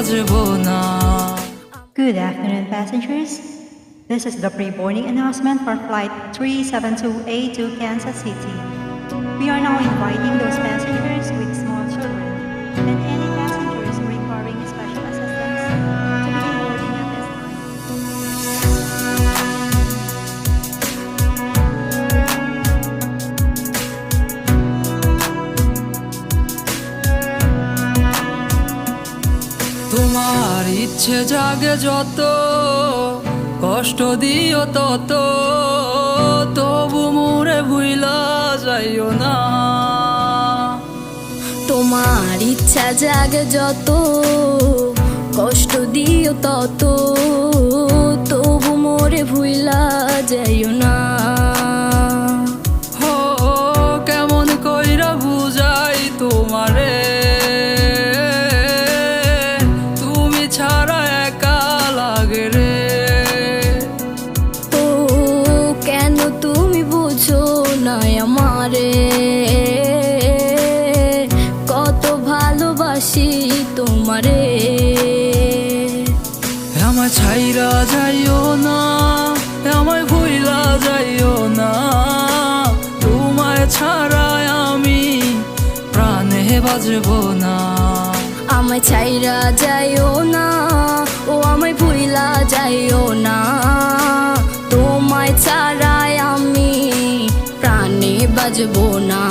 বাজবো না। Good afternoon, passengers. This is the pre-boarding announcement for Flight 372A to Kansas City. We are now inviting those passengers with small children and any passengers requiring special assistance to begin boarding at this time. তোমার ইচ্ছে জাগে যত, কষ্ট দিও তত, তবু মোরে ভুইলা যাইও না। তোমার ইচ্ছা জাগে যত, কষ্ট দিও তত, তবু মোরে ভুইলা যাইও না। হো কেমন কইরা বুঝাই তোমারে, তুমি ছাড়া একা লাগে রে। তো কেন তুমি বুঝো না আমারে, কত ভালোবাসি তোমারে। আমায় ছাইরা যাইও না, আমায় ভুইলা যাইও না, তোমায় ছাড়া আমি প্রাণে বাজবো না। আমায় ছাইরা যাইও না, ও আমায় ভুইলা যাইও না, তোমায় ছাড়াই আমি প্রাণে বাজবো না।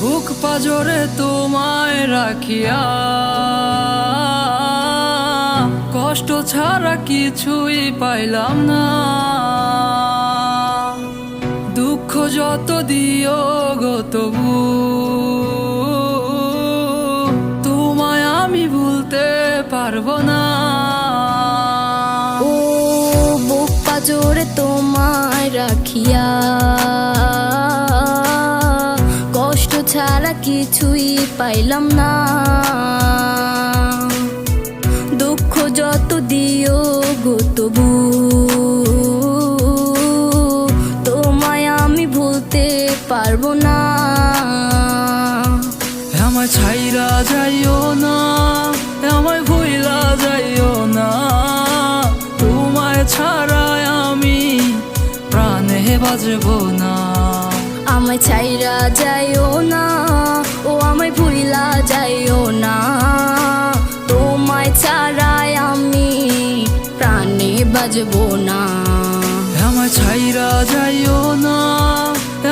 বুক পাজরে তোমায় রাখিয়া, কষ্ট ছাড়া কিছুই পাইলাম না। দুঃখ যত দিও গো তবু তোমায় আমি ভুলতে পারবো না। ও বুক পাজরে তোমায় রাখিয়া, কষ্ট ছাড়া কিছুই পাইলাম না। দুঃখ যত দিও গো তবু তোমায় আমি ভুলতে পারবো না। আমায় ছাইরা যাইও না, আমায় ভুইলা যাইও না, তোমায় ছাড়া আমি প্রাণে বাজবো না। আমায় ছাইরা যাইও না, ও আমায় ভুইলা যাইও না, তোমায় ছাড়াই আমি প্রাণে বাজবো না। আমায় ছাইরা যাইও না,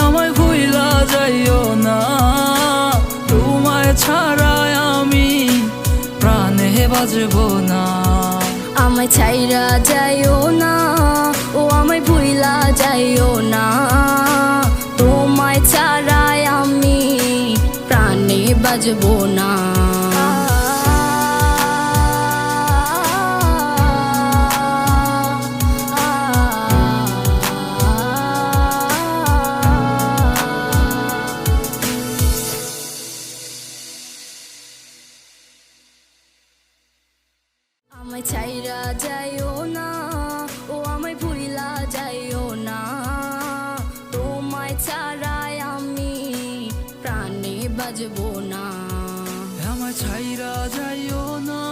আমায় ভুইলা যাইও না, তোমায় ছাড়া আমি প্রাণে বাজবো না। আমায় ছাইরা যাইও না, ও আমায় ভুইলা যাইও না, তোমায় ছাড়াই আমি প্রাণে বাজবো না। আমায় ছাইরা যাইও না, ও আমায় ভুইলা যাইও না, তোমায় ছাড়াই আমি প্রাণে বাজবো না। আমায় ছাইরা যাইও না,